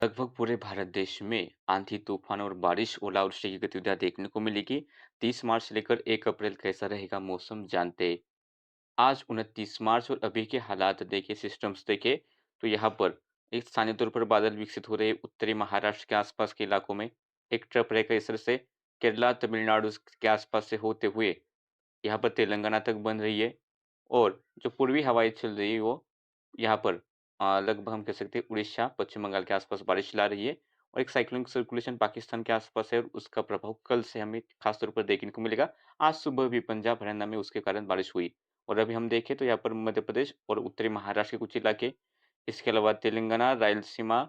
लगभग पूरे भारत देश में आंधी, तूफान और बारिश, ओलावृष्टि की गतिविधियां देखने को मिलेगी। 30 मार्च से लेकर 1 अप्रैल कैसा रहेगा मौसम जानते हैं। आज 29 मार्च और अभी के हालात देखें, सिस्टम्स देखें तो यहाँ पर एक स्थानीय तौर पर बादल विकसित हो रहे हैं उत्तरी महाराष्ट्र के आसपास के इलाकों में। एक ट्रफ रेखा इस तरह से केरला, तमिलनाडु के आसपास से होते हुए यहाँ पर तेलंगाना तक बन रही है। और जो पूर्वी हवाएं चल रही है वो यहाँ पर लगभग हम कह सकते हैं उड़ीसा, पश्चिम बंगाल के आसपास बारिश ला रही है। और एक साइक्लोनिक सर्कुलेशन पाकिस्तान के आसपास है और उसका प्रभाव कल से हमें खास तौर पर देखने को मिलेगा। आज सुबह भी पंजाब, हरियाणा में उसके कारण बारिश हुई। और अभी हम देखें तो यहाँ पर मध्य प्रदेश और उत्तरी महाराष्ट्र के कुछ इलाके, इसके अलावा तेलंगाना, रायलसीमा,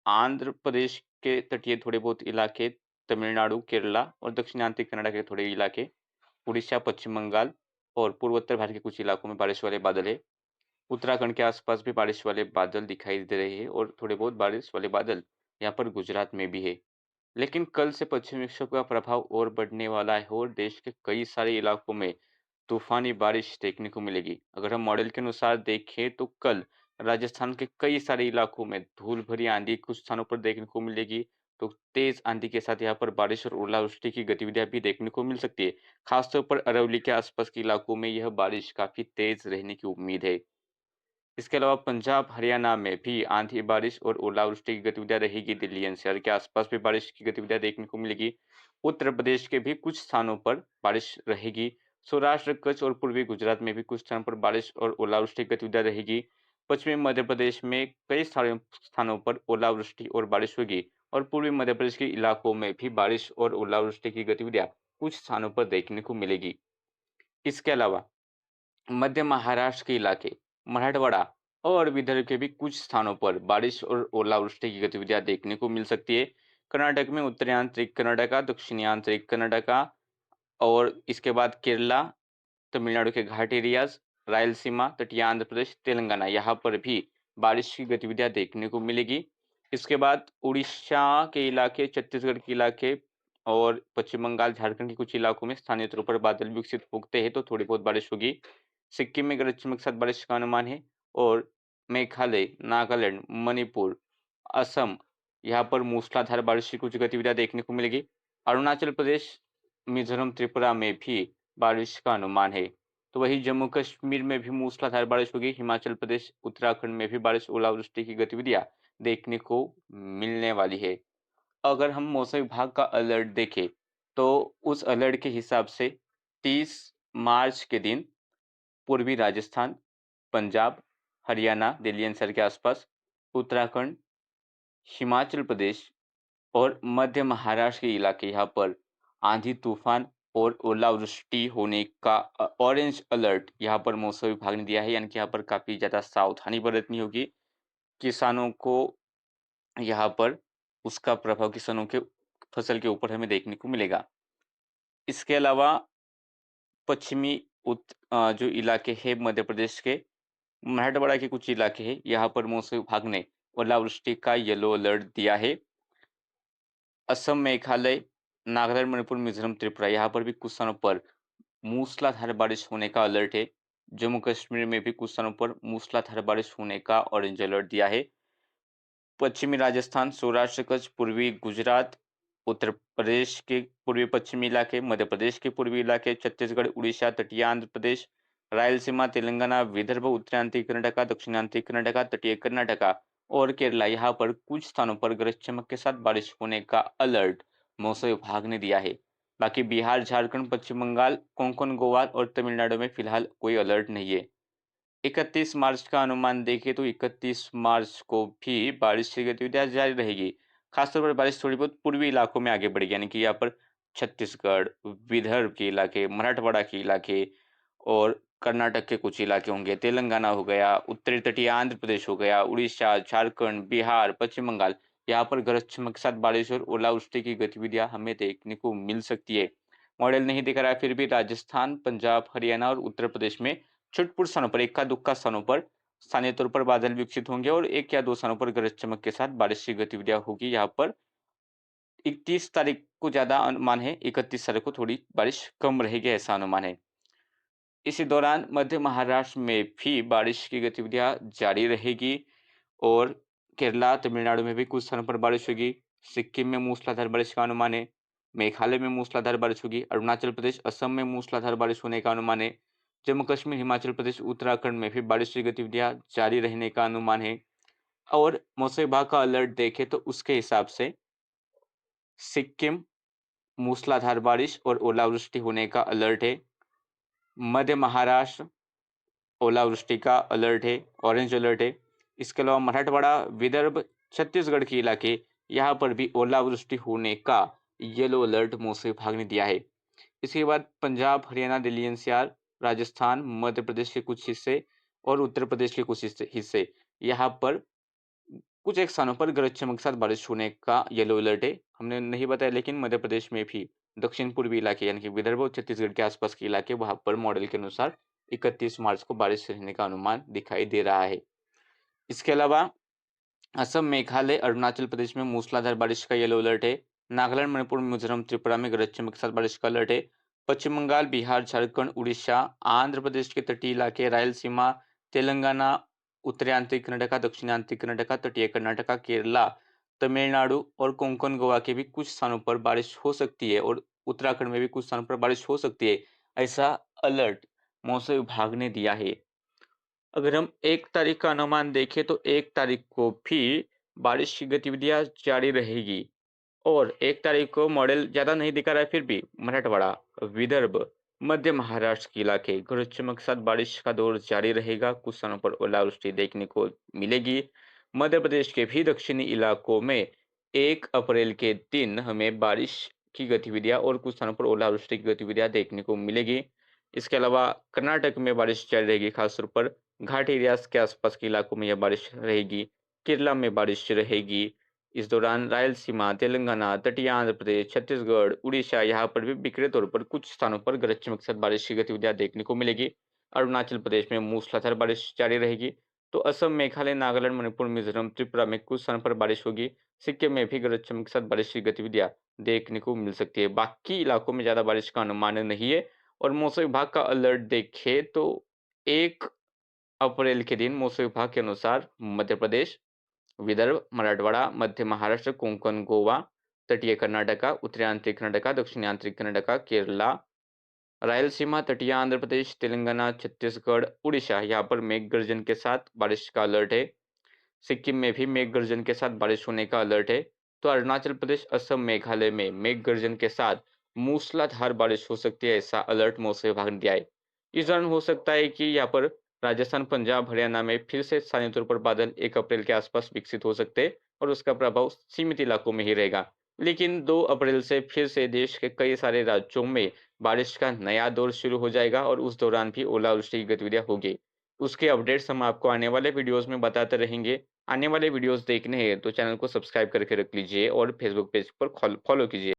आंध्र प्रदेश के तटीय थोड़े बहुत इलाके, तमिलनाडु, केरला और दक्षिणांतिक कनाडा के थोड़े इलाके, उड़ीसा, पश्चिम बंगाल और पूर्वोत्तर भारत के कुछ इलाकों में बारिश वाले बादल है। उत्तराखंड के आसपास भी बारिश वाले बादल दिखाई दे रहे हैं और थोड़े बहुत बारिश वाले बादल यहाँ पर गुजरात में भी है। लेकिन कल से पश्चिमी विक्षोभ का प्रभाव और बढ़ने वाला है और देश के कई सारे इलाकों में तूफानी बारिश देखने को मिलेगी। अगर हम मॉडल के अनुसार देखें तो कल राजस्थान के कई सारे इलाकों में धूल भरी आंधी कुछ स्थानों पर देखने को मिलेगी। तो तेज आंधी के साथ यहाँ पर बारिश और ओलावृष्टि की गतिविधियां भी देखने को मिल सकती है। खासतौर पर अरवली के आसपास के इलाकों में यह बारिश काफी तेज रहने की उम्मीद है। इसके अलावा पंजाब, हरियाणा में भी आंधी, बारिश और ओलावृष्टि की गतिविधियां रहेगी। दिल्ली एनसीआर के आसपास भी बारिश की गतिविधियां देखने को मिलेगी। उत्तर प्रदेश के भी कुछ स्थानों पर बारिश रहेगी। सौराष्ट्र, कच्छ और पूर्वी गुजरात में भी कुछ स्थानों पर बारिश और ओलावृष्टि की गतिविधियां रहेगी। पश्चिमी मध्य प्रदेश में कई सारे स्थानों पर ओलावृष्टि और बारिश होगी और पूर्वी मध्य प्रदेश के इलाकों में भी बारिश और ओलावृष्टि की गतिविधियां कुछ स्थानों पर देखने को मिलेगी। इसके अलावा मध्य महाराष्ट्र के इलाके, मराठवाड़ा और विदर्भ के भी कुछ स्थानों पर बारिश और ओलावृष्टि की गतिविधियां देखने को मिल सकती है। कर्नाटक में उत्तरी आंतरिक कर्नाटका, दक्षिणी आंतरिक कर्नाटका और इसके बाद केरला, तमिलनाडु के घाट एरियाज, रायलसीमा, तटीय आंध्र प्रदेश, तेलंगाना यहाँ पर भी बारिश की गतिविधियां देखने को मिलेगी। इसके बाद उड़ीसा के इलाके, छत्तीसगढ़ के इलाके और पश्चिम बंगाल, झारखंड के कुछ इलाकों में स्थानीय तौर पर बादल विकसित उगते हैं तो थोड़ी बहुत बारिश होगी। सिक्किम में गरज चमक के साथ बारिश का अनुमान है और मेघालय, नागालैंड, मणिपुर, असम यहाँ पर मूसलाधार बारिश की कुछ गतिविधियां देखने को मिलेगी। अरुणाचल प्रदेश, मिजोरम, त्रिपुरा में भी बारिश का अनुमान है। तो वहीं जम्मू कश्मीर में भी मूसलाधार बारिश होगी। हिमाचल प्रदेश, उत्तराखंड में भी बारिश, ओलावृष्टि की गतिविधियां देखने को मिलने वाली है। अगर हम मौसम विभाग का अलर्ट देखें तो उस अलर्ट के हिसाब से 30 मार्च के दिन पूर्वी राजस्थान, पंजाब, हरियाणा, दिल्ली एनसीआर के आसपास, उत्तराखंड, हिमाचल प्रदेश और मध्य महाराष्ट्र के इलाके यहाँ पर आंधी, तूफान और ओलावृष्टि होने का ऑरेंज अलर्ट यहाँ पर मौसम विभाग ने दिया है। यानी कि यहाँ पर काफी ज्यादा सावधानी बरतनी होगी। किसानों को यहाँ पर उसका प्रभाव किसानों के फसल के ऊपर हमें देखने को मिलेगा। इसके अलावा पश्चिमी जो इलाके हैं मध्य प्रदेश के, मराठवाड़ा के कुछ इलाके हैं, यहाँ पर मौसम विभाग ने ओलावृष्टि का येलो अलर्ट दिया है। असम, मेघालय, नागालैंड, मणिपुर, मिजोरम, त्रिपुरा यहाँ पर भी कुछ स्थानों पर मूसलाधार बारिश होने का अलर्ट है। जम्मू कश्मीर में भी कुछ स्थानों पर मूसलाधार बारिश होने का ऑरेंज अलर्ट दिया है। पश्चिमी राजस्थान, सौराष्ट्र, कच्छ, पूर्वी गुजरात, उत्तर प्रदेश के पूर्वी पश्चिमी इलाके, मध्य प्रदेश के पूर्वी इलाके, छत्तीसगढ़, उड़ीसा, तटीय आंध्र प्रदेश, रायलसीमा, तेलंगाना, विदर्भ, उत्तरांतिक कर्नाटका, दक्षिणांतिक कर्नाटका, तटीय कर्नाटका और केरला यहाँ पर कुछ स्थानों पर गरज चमक के साथ बारिश होने का अलर्ट मौसम विभाग ने दिया है। बाकी बिहार, झारखंड, पश्चिम बंगाल, कोंकण, गोवा और तमिलनाडु में फिलहाल कोई अलर्ट नहीं है। 31 मार्च का अनुमान देखें तो 31 मार्च को भी बारिश की गतिविधियां जारी रहेगी। खासतौर पर बारिश थोड़ी बहुत पूर्वी इलाकों में आगे बढ़ेगी। यानी कि यहाँ पर छत्तीसगढ़, विदर्भ के इलाके, मराठवाड़ा के इलाके और कर्नाटक के कुछ इलाके होंगे, तेलंगाना हो गया, उत्तरी तटीय आंध्र प्रदेश हो गया, उड़ीसा, झारखंड, बिहार, पश्चिम बंगाल यहाँ पर गरज चमक के साथ बारिश और ओलावृष्टि की गतिविधियां हमें देखने को मिल सकती है। मॉडल नहीं दिख रहा है, फिर भी राजस्थान, पंजाब, हरियाणा और उत्तर प्रदेश में छुटपुट स्थानों पर, इक्का-दुक्का स्थानों पर स्थानीय तौर पर बादल विकसित होंगे और 1 या 2 स्थानों पर गरज चमक के साथ बारिश की गतिविधियां होगी। यहाँ पर 31 तारीख को ज़्यादा अनुमान है, 31 तारीख को थोड़ी बारिश कम रहेगी ऐसा अनुमान है। इसी दौरान मध्य महाराष्ट्र में भी बारिश की गतिविधियां जारी रहेगी और केरला, तमिलनाडु में भी कुछ स्थानों पर बारिश होगी। सिक्किम में मूसलाधार बारिश का अनुमान है। मेघालय में मूसलाधार बारिश होगी। अरुणाचल प्रदेश, असम में मूसलाधार बारिश होने का अनुमान है। जम्मू कश्मीर, हिमाचल प्रदेश, उत्तराखंड में भी बारिश की गतिविधियां जारी रहने का अनुमान है। और मौसम विभाग का अलर्ट देखें तो उसके हिसाब से सिक्किम मूसलाधार बारिश और ओलावृष्टि होने का अलर्ट है। मध्य महाराष्ट्र ओलावृष्टि का अलर्ट है, ऑरेंज अलर्ट है। इसके अलावा मराठवाड़ा, विदर्भ, छत्तीसगढ़ के इलाके, यहाँ पर भी ओलावृष्टि होने का येलो अलर्ट मौसम विभाग ने दिया है। इसके बाद पंजाब, हरियाणा, दिल्ली एनसीआर, राजस्थान, मध्य प्रदेश के कुछ हिस्से और उत्तर प्रदेश के कुछ हिस्से यहाँ पर कुछ एक स्थानों पर गरज चमक के साथ बारिश होने का येलो अलर्ट है। हमने नहीं बताया, लेकिन मध्य प्रदेश में भी दक्षिण पूर्वी इलाके यानी कि विदर्भ और छत्तीसगढ़ के आसपास के इलाके, वहां पर मॉडल के अनुसार 31 मार्च को बारिश रहने का अनुमान दिखाई दे रहा है। इसके अलावा असम, मेघालय, अरुणाचल प्रदेश में मूसलाधार बारिश का येलो अलर्ट है। नागालैंड, मणिपुर, मिजोरम, त्रिपुरा में गरज चमक के साथ बारिश का अलर्ट है। पश्चिम बंगाल, बिहार, झारखंड, उड़ीसा, आंध्र प्रदेश के तटीय इलाके, रायलसीमा, तेलंगाना, उत्तरांचल कर्नाटका, दक्षिणांचल कर्नाटका, तटीय कर्नाटका, केरला, तमिलनाडु और कोंकण गोवा के भी कुछ स्थानों पर बारिश हो सकती है और उत्तराखंड में भी कुछ स्थानों पर बारिश हो सकती है, ऐसा अलर्ट मौसम विभाग ने दिया है। अगर हम 1 तारीख का अनुमान देखें तो 1 तारीख को भी बारिश की गतिविधियां जारी रहेगी और 1 तारीख को मॉडल ज़्यादा नहीं दिखा रहा है, फिर भी मराठवाड़ा, विदर्भ, मध्य महाराष्ट्र के इलाके गरज चमक के साथ बारिश का दौर जारी रहेगा। कुछ स्थानों पर ओलावृष्टि देखने को मिलेगी। मध्य प्रदेश के भी दक्षिणी इलाकों में 1 अप्रैल के दिन हमें बारिश की गतिविधियां और कुछ स्थानों पर ओलावृष्टि की गतिविधियां देखने को मिलेगी। इसके अलावा कर्नाटक में बारिश जारी रहेगी, खासतौर पर घाटी एरियाज के आसपास के इलाकों में यह बारिश रहेगी। केरला में बारिश रहेगी। इस दौरान रायलसीमा, तेलंगाना, तटीय आंध्र प्रदेश, छत्तीसगढ़, उड़ीसा, यहाँ पर भी बिखरे तौर पर कुछ स्थानों पर गरज चमक के साथ बारिश की गतिविधियां देखने को मिलेगी। अरुणाचल प्रदेश में मूसलाधार बारिश जारी रहेगी। तो असम, मेघालय, नागालैंड, मणिपुर, मिजोरम, त्रिपुरा में कुछ स्थानों पर बारिश होगी। सिक्किम में भी गरज चमक के साथ बारिश की गतिविधियां देखने को मिल सकती है। बाकी इलाकों में ज्यादा बारिश का अनुमान नहीं है। और मौसम विभाग का अलर्ट देखें तो 1 अप्रैल के दिन मौसम विभाग के अनुसार मध्य प्रदेश, विदर्भ, मराठवाड़ा, मध्य महाराष्ट्र, कोंकण गोवा, तटीय कर्नाटका, उत्तरांचल कर्नाटका, दक्षिणांचल कर्नाटका, केरला, रायलसीमा, तटीय आंध्र प्रदेश, तेलंगाना, छत्तीसगढ़, उड़ीसा, यहाँ पर मेघ गर्जन के साथ बारिश का अलर्ट है। सिक्किम में भी मेघ गर्जन के साथ बारिश होने का अलर्ट है। तो अरुणाचल प्रदेश, असम, मेघालय में मेघ गर्जन के साथ मूसलाधार बारिश हो सकती है, ऐसा अलर्ट मौसम विभाग ने दिया है। इस दौरान हो सकता है कि यहाँ पर राजस्थान, पंजाब, हरियाणा में फिर से स्थानीय तौर पर बादल 1 अप्रैल के आसपास विकसित हो सकते हैं और उसका प्रभाव सीमित इलाकों में ही रहेगा। लेकिन 2 अप्रैल से फिर से देश के कई सारे राज्यों में बारिश का नया दौर शुरू हो जाएगा और उस दौरान भी ओलावृष्टि की गतिविधियां होगी। उसके अपडेट्स हम आपको आने वाले वीडियोस में बताते रहेंगे। आने वाले वीडियोस देखने हैं तो चैनल को सब्सक्राइब करके रख लीजिए और फेसबुक पेज पर फॉलो कीजिए।